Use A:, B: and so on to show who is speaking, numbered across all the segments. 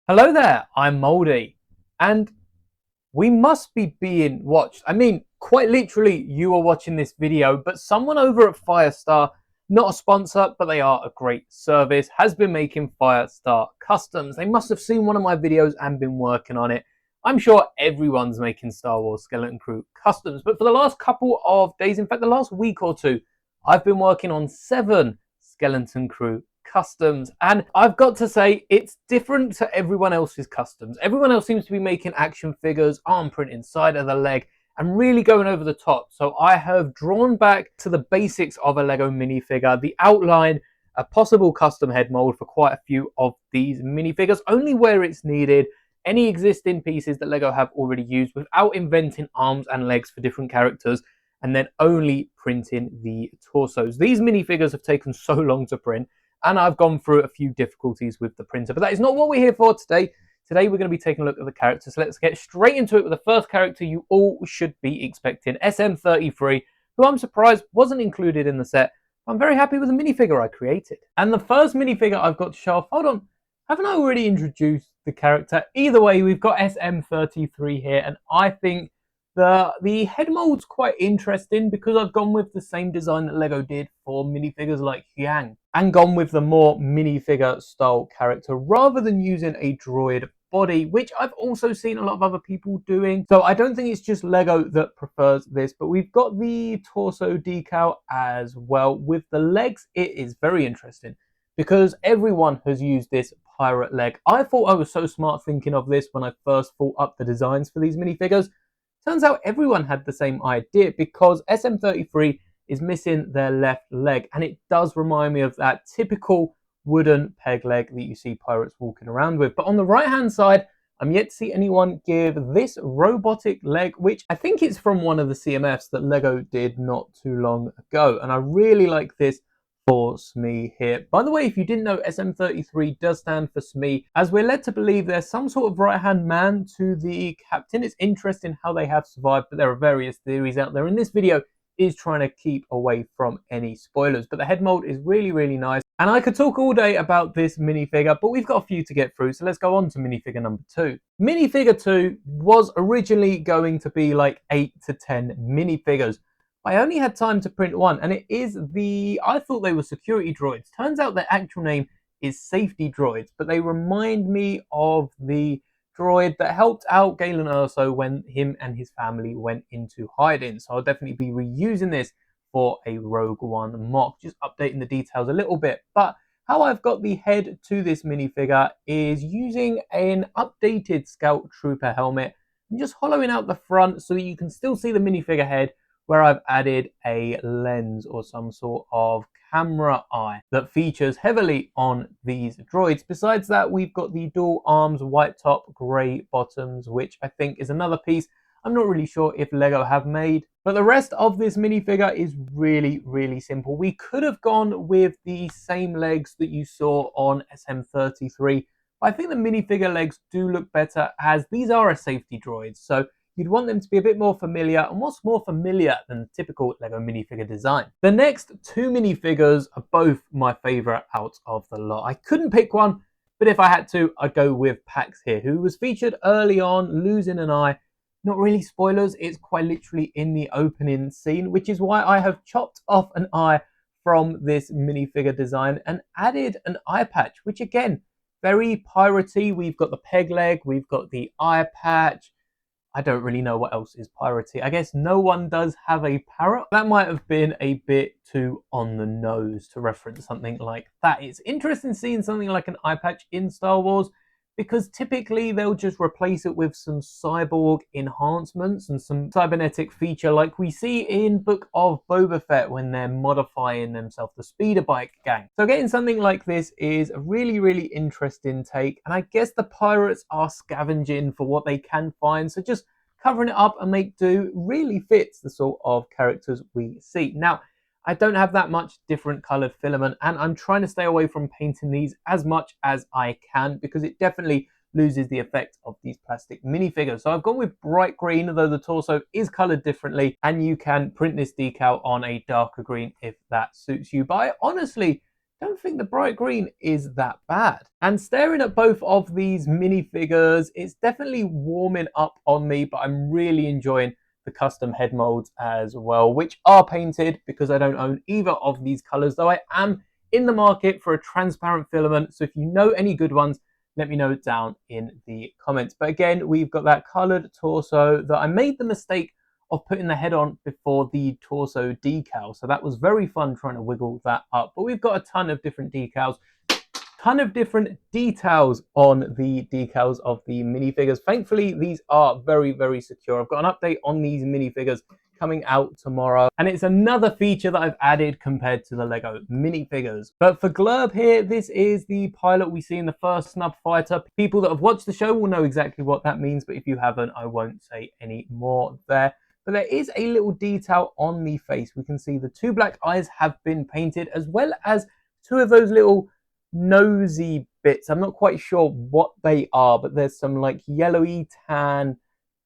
A: Hello there, I'm Moldy, and we must be being watched. I mean, quite literally, you are watching this video, but someone over at Firestar, not a sponsor, but they are a great service, has been making Firestar customs. They must have seen one of my videos and been working on it. I'm sure everyone's making Star Wars Skeleton Crew customs, but for the last couple of days, in fact, the last week or two, I've been working on 7 Skeleton Crew customs, and I've got to say it's different to everyone else's customs. Everyone else seems to be making action figures, arm print inside of the leg, and really going over the top. So I have drawn back to the basics of a Lego minifigure, the outline, a possible custom head mold for quite a few of these minifigures, only where it's needed, any existing pieces that Lego have already used without inventing arms and legs for different characters, and then only printing the torsos. These minifigures have taken so long to print, and I've gone through a few difficulties with the printer, but that is not what we're here for today. Today we're going to be taking a look at the characters. So let's get straight into it with the first character you all should be expecting, SM33, who I'm surprised wasn't included in the set. I'm very happy with the minifigure I created. And the first minifigure I've got to show off, hold on, haven't I already introduced the character? Either way, we've got SM33 here, and I think the head mold's quite interesting because I've gone with the same design that Lego did for minifigures like Yang, and gone with the more minifigure style character rather than using a droid body, which I've also seen a lot of other people doing. So I don't think it's just Lego that prefers this, but we've got the torso decal as well. With the legs, it is very interesting because everyone has used this pirate leg. I thought I was so smart thinking of this when I first thought up the designs for these minifigures. Turns out everyone had the same idea because SM33 is missing their left leg, and it does remind me of that typical wooden peg leg that you see pirates walking around with. But on the right hand side, I'm yet to see anyone give this robotic leg, which I think it's from one of the CMFs that Lego did not too long ago, and I really like this for SME here. By the way, if you didn't know, SM33 does stand for SME, as we're led to believe there's some sort of right-hand man to the captain. It's interesting how they have survived, but there are various theories out there, and this video is trying to keep away from any spoilers. But the head mold is really, really nice, and I could talk all day about this minifigure, but we've got a few to get through, so let's go on to minifigure number 2. Minifigure 2 was originally going to be like 8 to 10 minifigures. I only had time to print one, and it is I thought they were security droids. Turns out their actual name is safety droids, but they remind me of the droid that helped out Galen Erso when him and his family went into hiding. So I'll definitely be reusing this for a Rogue One mock, just updating the details a little bit. But how I've got the head to this minifigure is using an updated Scout Trooper helmet and just hollowing out the front so that you can still see the minifigure head, where I've added a lens or some sort of camera eye that features heavily on these droids. Besides that, we've got the dual arms, white top, grey bottoms, which I think is another piece I'm not really sure if Lego have made. But the rest of this minifigure is really, really simple. We could have gone with the same legs that you saw on SM33, but I think the minifigure legs do look better as these are a safety droid. So you'd want them to be a bit more familiar, and what's more familiar than the typical Lego minifigure design? The next 2 minifigures are both my favourite out of the lot. I couldn't pick one, but if I had to, I'd go with Pax here, who was featured early on, losing an eye. Not really spoilers, it's quite literally in the opening scene, which is why I have chopped off an eye from this minifigure design and added an eye patch, which again, very piratey. We've got the peg leg, we've got the eye patch. I don't really know what else is piratey. I guess no one does have a parrot. That might have been a bit too on the nose to reference something like that. It's interesting seeing something like an eye patch in Star Wars, because typically they'll just replace it with some cyborg enhancements and some cybernetic feature like we see in Book of Boba Fett when they're modifying themselves, the speeder bike gang. So getting something like this is a really, really interesting take, and I guess the pirates are scavenging for what they can find, so just covering it up and make do really fits the sort of characters we see. Now, I don't have that much different colored filament, and I'm trying to stay away from painting these as much as I can because it definitely loses the effect of these plastic minifigures. So I've gone with bright green, though the torso is colored differently, and you can print this decal on a darker green if that suits you. But I honestly don't think the bright green is that bad. And staring at both of these minifigures, it's definitely warming up on me, but I'm really enjoying the custom head molds as well, which are painted because I don't own either of these colors, though I am in the market for a transparent filament. So if you know any good ones, let me know down in the comments. But again, we've got that colored torso that I made the mistake of putting the head on before the torso decal. So that was very fun trying to wiggle that up. But we've got a ton of different decals, ton of different details on the decals of the minifigures. Thankfully, these are very, very secure. I've got an update on these minifigures coming out tomorrow, and it's another feature that I've added compared to the Lego minifigures. But for Glurb here, this is the pilot we see in the first snub fighter. People that have watched the show will know exactly what that means, but if you haven't, I won't say any more there. But there is a little detail on the face. We can see the two black eyes have been painted, as well as two of those little nosy bits. I'm not quite sure what they are, but there's some like yellowy tan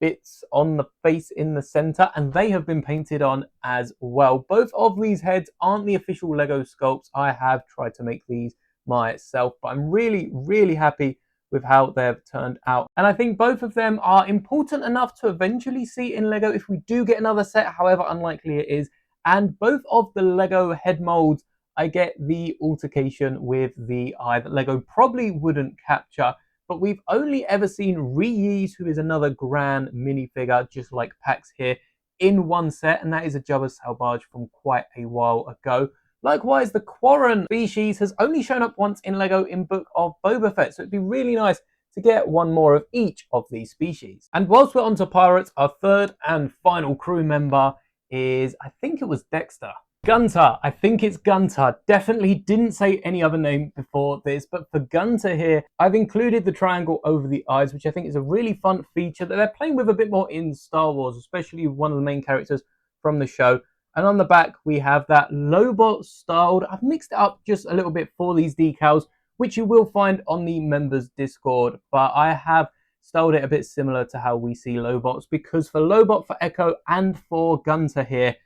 A: bits on the face in the center, and they have been painted on as well. Both of these heads aren't the official Lego sculpts. I have tried to make these myself, but I'm really, really happy with how they've turned out. And I think both of them are important enough to eventually see in Lego if we do get another set, however unlikely it is. And both of the Lego head molds, I get the altercation with the eye that Lego probably wouldn't capture. But we've only ever seen Reuse, who is another grand minifigure, just like Pax here, in one set, and that is a Jabba Salvage from quite a while ago. Likewise, the Quarren species has only shown up once in Lego in Book of Boba Fett, so it'd be really nice to get one more of each of these species. And whilst we're onto pirates, our third and final crew member is, I think it was Dexter. Gunter, I think it's Gunter. Definitely didn't say any other name before this, but for Gunter here, I've included the triangle over the eyes, which I think is a really fun feature that they're playing with a bit more in Star Wars, especially one of the main characters from the show. And on the back, we have that Lobot styled. I've mixed it up just a little bit for these decals, which you will find on the members Discord, but I have styled it a bit similar to how we see Lobots, because for Lobot, for Echo, and for Gunter here,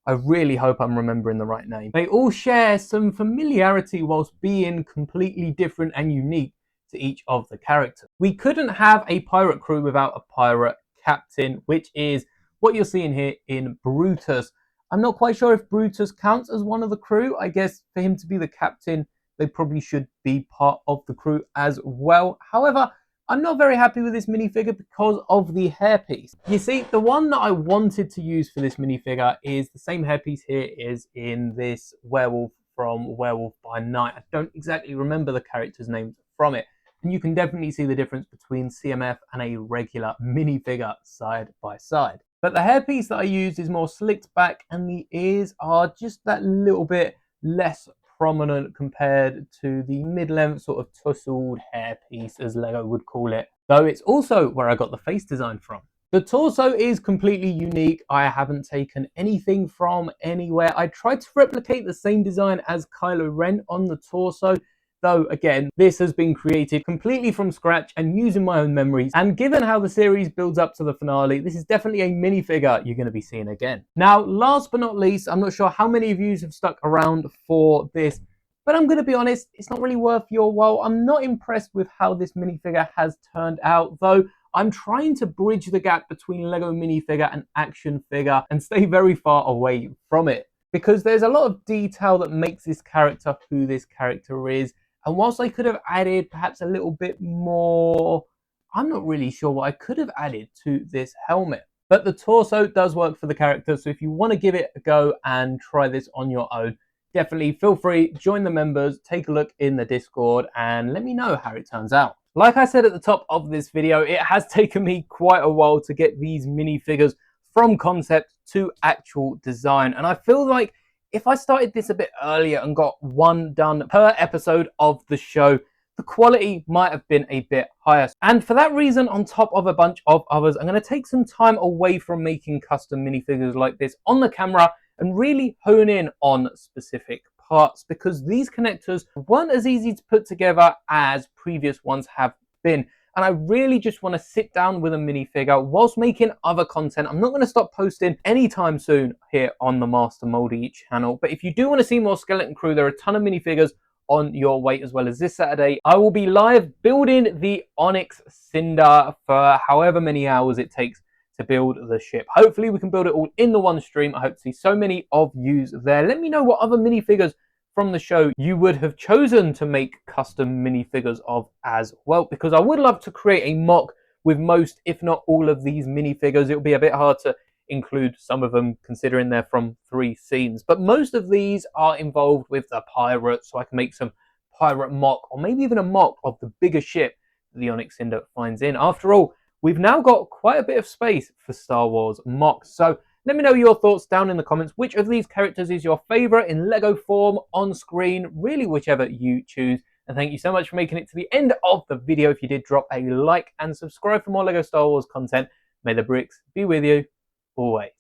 A: I really hope I'm remembering the right name. They all share some familiarity whilst being completely different and unique to each of the characters. We couldn't have a pirate crew without a pirate captain, which is what you're seeing here in Brutus. I'm not quite sure if Brutus counts as one of the crew. I guess for him to be the captain, they probably should be part of the crew as well. However, I'm not very happy with this minifigure because of the hairpiece. You see, the one that I wanted to use for this minifigure is the same hairpiece here is in this werewolf from Werewolf by Night. I don't exactly remember the character's name from it. And you can definitely see the difference between CMF and a regular minifigure side by side. But the hairpiece that I used is more slicked back, and the ears are just that little bit less prominent compared to the mid-length sort of tousled hairpiece, as Lego would call it, though it's also where I got the face design from. The torso is completely unique. I haven't taken anything from anywhere. I tried to replicate the same design as Kylo Ren on the torso, though again, this has been created completely from scratch and using my own memories. And given how the series builds up to the finale, this is definitely a minifigure you're going to be seeing again. Now, last but not least, I'm not sure how many of you have stuck around for this, but I'm going to be honest, it's not really worth your while. I'm not impressed with how this minifigure has turned out, though I'm trying to bridge the gap between Lego minifigure and action figure and stay very far away from it, because there's a lot of detail that makes this character who this character is. And whilst I could have added perhaps a little bit more, I'm not really sure what I could have added to this helmet. But the torso does work for the character, so if you want to give it a go and try this on your own, definitely feel free, join the members, take a look in the Discord, and let me know how it turns out. Like I said at the top of this video, it has taken me quite a while to get these minifigures from concept to actual design, and I feel like if I started this a bit earlier and got one done per episode of the show, the quality might have been a bit higher. And for that reason, on top of a bunch of others, I'm going to take some time away from making custom minifigures like this on the camera and really hone in on specific parts, because these connectors weren't as easy to put together as previous ones have been. And I really just want to sit down with a minifigure whilst making other content. I'm not going to stop posting anytime soon here on the Master Moldy channel. But if you do want to see more Skeleton Crew, there are a ton of minifigures on your way, as well as this Saturday I will be live building the Onyx Cinder for however many hours it takes to build the ship. Hopefully we can build it all in the one stream. I hope to see so many of you there. Let me know what other minifigures from the show you would have chosen to make custom minifigures of as well, because I would love to create a mock with most, if not all, of these minifigures. It will be a bit hard to include some of them considering they're from 3 scenes, but most of these are involved with the pirate, so I can make some pirate mock, or maybe even a mock of the bigger ship that the Onyx Cinder finds in. After all, we've now got quite a bit of space for Star Wars mocks. So let me know your thoughts down in the comments. Which of these characters is your favorite in Lego form, on screen, really whichever you choose. And thank you so much for making it to the end of the video. If you did, drop a like and subscribe for more Lego Star Wars content. May the bricks be with you always.